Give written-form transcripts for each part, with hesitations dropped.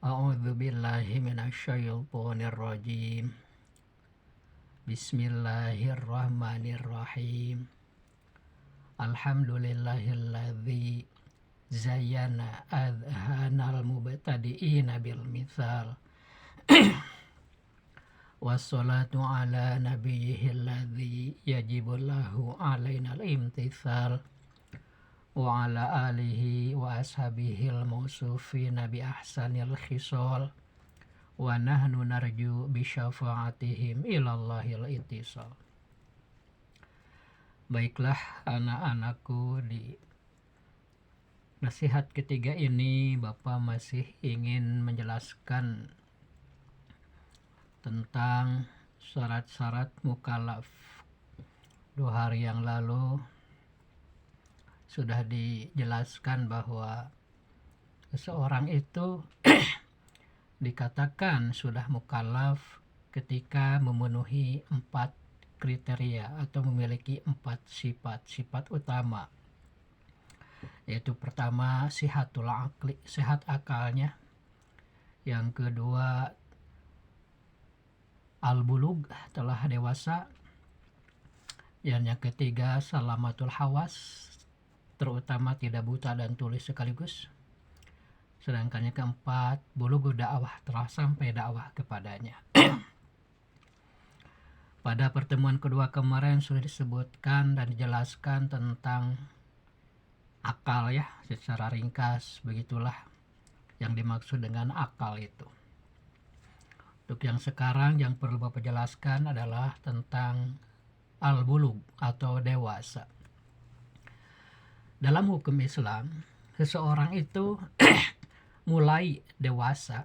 A'udzu billahi minasyaitonir rajim. Bismillahirrahmanirrahim. Alhamdulillahilladzi zayyana adhanal mubtadi'ina bil mithal. Wassalatu ala nabiyyihilladzi yajibu lahu alaina al-imtithal. Wa ala alihi wa ashabihil mausufina bi ahsanil khisal. Wa nahnu narju bi syafaatihim ilallahil ittisal. Baiklah anak-anakku, di nasihat ketiga ini Bapak masih ingin menjelaskan tentang syarat-syarat mukallaf. 2 hari yang lalu sudah dijelaskan bahwa seseorang itu dikatakan sudah mukallaf ketika memenuhi 4 kriteria atau memiliki 4 sifat utama, yaitu pertama sihatul aqli, sehat akalnya. Yang kedua al-bulug, telah dewasa. Dan yang ketiga salamatul hawas, terutama tidak buta dan tuli sekaligus. Sedangkan yang keempat bulugu dakwah, telah sampai dakwah kepadanya. Pada pertemuan kedua kemarin sudah disebutkan dan dijelaskan tentang akal ya, secara ringkas. Begitulah yang dimaksud dengan akal itu. Untuk yang sekarang yang perlu Bapak jelaskan adalah tentang al-bulug atau dewasa. Dalam hukum Islam, seseorang itu mulai dewasa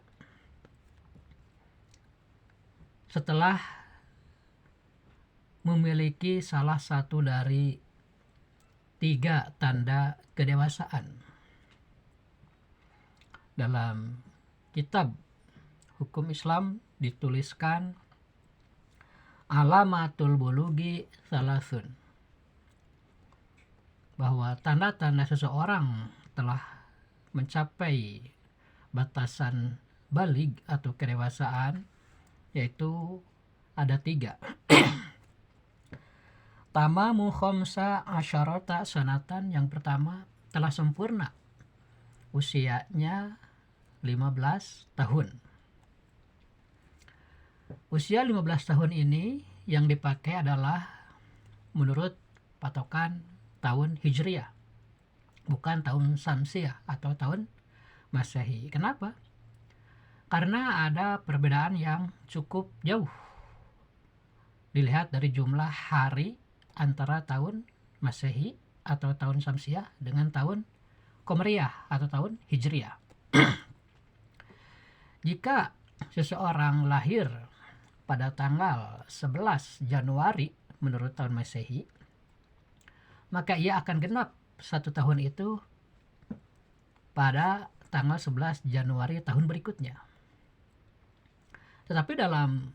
setelah memiliki salah satu dari 3 tanda kedewasaan. Dalam kitab hukum Islam dituliskan alamatul bulugi salasun, bahwa tanda-tanda seseorang telah mencapai batasan balig atau kedewasaan yaitu ada 3. Tamamu khamsa asyarata sanatan, yang pertama telah sempurna usianya 15 tahun. Usia 15 tahun ini yang dipakai adalah menurut patokan tahun Hijriah, bukan tahun Syamsiah atau tahun Masehi. Kenapa? Karena ada perbedaan yang cukup jauh dilihat dari jumlah hari antara tahun Masehi atau tahun Syamsiah dengan tahun Qamariyah atau tahun Hijriah. Jika seseorang lahir pada tanggal 11 Januari menurut tahun Masehi, maka ia akan genap 1 tahun itu pada tanggal 11 Januari tahun berikutnya. Tetapi dalam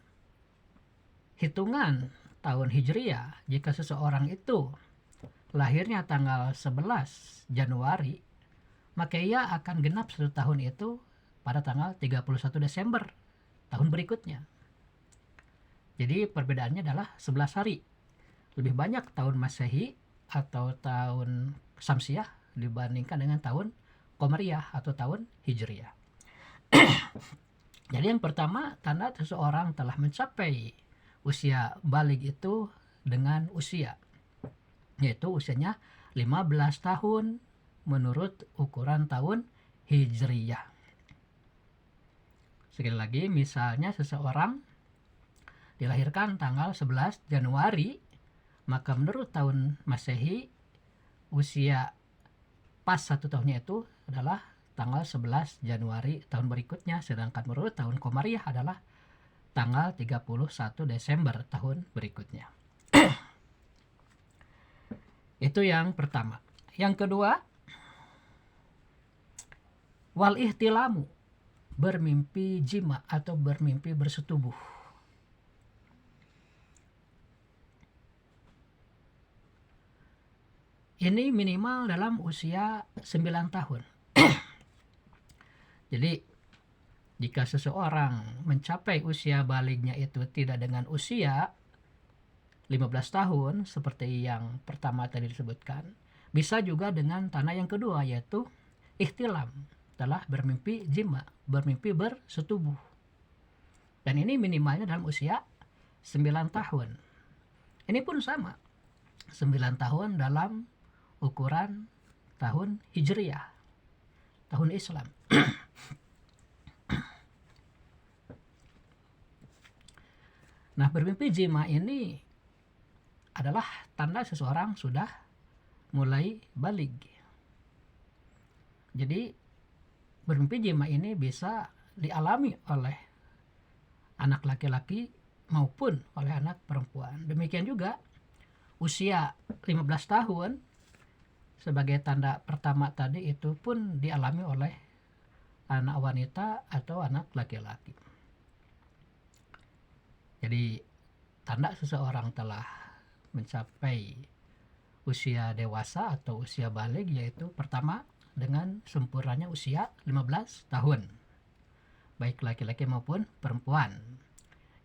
hitungan tahun Hijriah, jika seseorang itu lahirnya tanggal 11 Januari, maka ia akan genap 1 tahun itu pada tanggal 31 Desember tahun berikutnya. Jadi perbedaannya adalah 11 hari. Lebih banyak tahun Masehi atau tahun Syamsiah dibandingkan dengan tahun Qamariyah atau tahun Hijriah. Jadi yang pertama, tanda seseorang telah mencapai usia balig itu dengan usia, yaitu usianya 15 tahun menurut ukuran tahun Hijriyah. Sekali lagi, misalnya seseorang dilahirkan tanggal 11 Januari, maka menurut tahun Masehi usia pas 1 tahunnya itu adalah tanggal 11 Januari tahun berikutnya, sedangkan menurut tahun Qamariyah adalah tanggal 31 Desember tahun berikutnya. Itu yang pertama. Yang kedua, wal ihtilamu, bermimpi jima atau bermimpi bersetubuh. Ini minimal dalam usia 9 tahun. Jadi Jika seseorang mencapai usia balignya itu tidak dengan usia 15 tahun seperti yang pertama tadi disebutkan, bisa juga dengan tanda yang kedua, yaitu ihtilam, telah bermimpi jima, bermimpi bersetubuh. Dan ini minimalnya dalam usia 9 tahun. Ini pun sama, 9 tahun dalam ukuran tahun Hijriyah, tahun Islam. Nah, bermimpi jima ini adalah tanda seseorang sudah mulai balig. Jadi bermimpi jima ini bisa dialami oleh anak laki-laki maupun oleh anak perempuan. Demikian juga usia 15 tahun sebagai tanda pertama tadi itu pun dialami oleh anak wanita atau anak laki-laki. Jadi tanda seseorang telah mencapai usia dewasa atau usia balig yaitu pertama dengan sempurnanya usia 15 tahun, baik laki-laki maupun perempuan.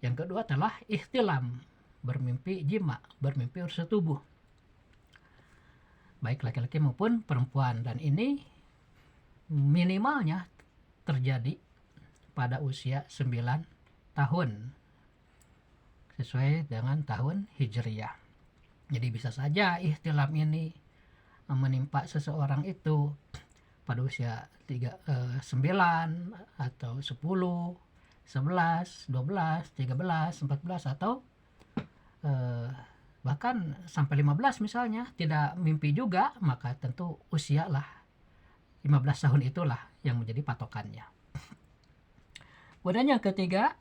Yang kedua adalah ihtilam, bermimpi jima, bermimpi bersetubuh, baik laki-laki maupun perempuan. Dan ini minimalnya terjadi pada usia 9 tahun sesuai dengan tahun Hijriyah. Jadi bisa saja ihtilam ini menimpa seseorang itu pada usia 9 atau 10, 11, 12, 13, 14 atau bahkan sampai 15 misalnya tidak mimpi juga, maka tentu usia lah 15 tahun itulah yang menjadi patokannya. Kemudian yang ketiga,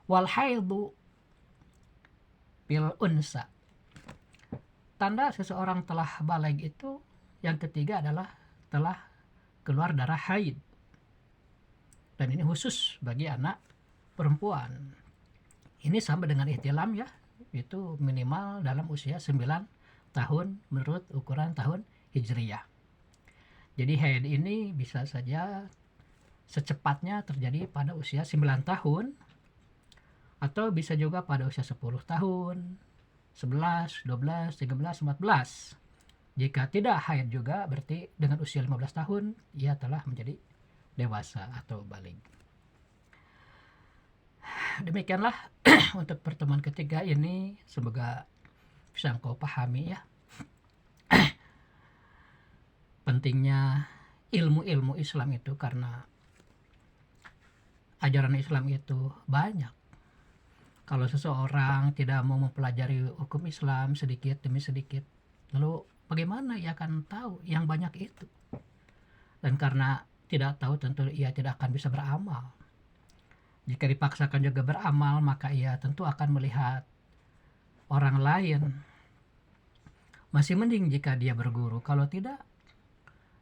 wal haidu bil unsa. Tanda seseorang telah baligh itu yang ketiga adalah telah keluar darah haid. Dan ini khusus bagi anak perempuan. Ini sama dengan ihtilam ya, itu minimal dalam usia 9 tahun menurut ukuran tahun Hijriyah. Jadi haid ini bisa saja secepatnya terjadi pada usia 9 tahun atau bisa juga pada usia 10 tahun, 11, 12, 13, 14. Jika tidak haid juga berarti dengan usia 15 tahun ia telah menjadi dewasa atau baligh. Demikianlah untuk pertemuan ketiga ini, semoga bisa engkau pahami ya pentingnya ilmu-ilmu Islam itu, karena ajaran Islam itu banyak. Kalau seseorang tidak mau mempelajari hukum Islam sedikit demi sedikit, lalu bagaimana ia akan tahu yang banyak itu? Dan karena tidak tahu tentu ia tidak akan bisa beramal. Jika dipaksakan juga beramal, maka ia tentu akan melihat orang lain. Masih mending jika dia berguru, kalau tidak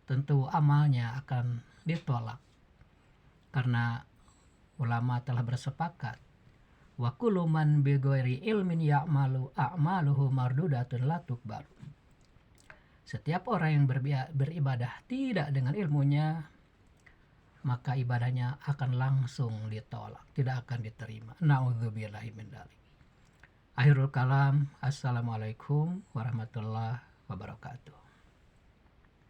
tentu amalnya akan ditolak. Karena ulama telah bersepakat, wa kullu man bi ghairi ilmin ya'malu a'maluhu mardudatun la tuqbal. Setiap orang yang beribadah tidak dengan ilmunya, maka ibadahnya akan langsung ditolak, tidak akan diterima. Na'udzubillahi min dzalik. Akhirul kalam, assalamualaikum warahmatullahi wabarakatuh.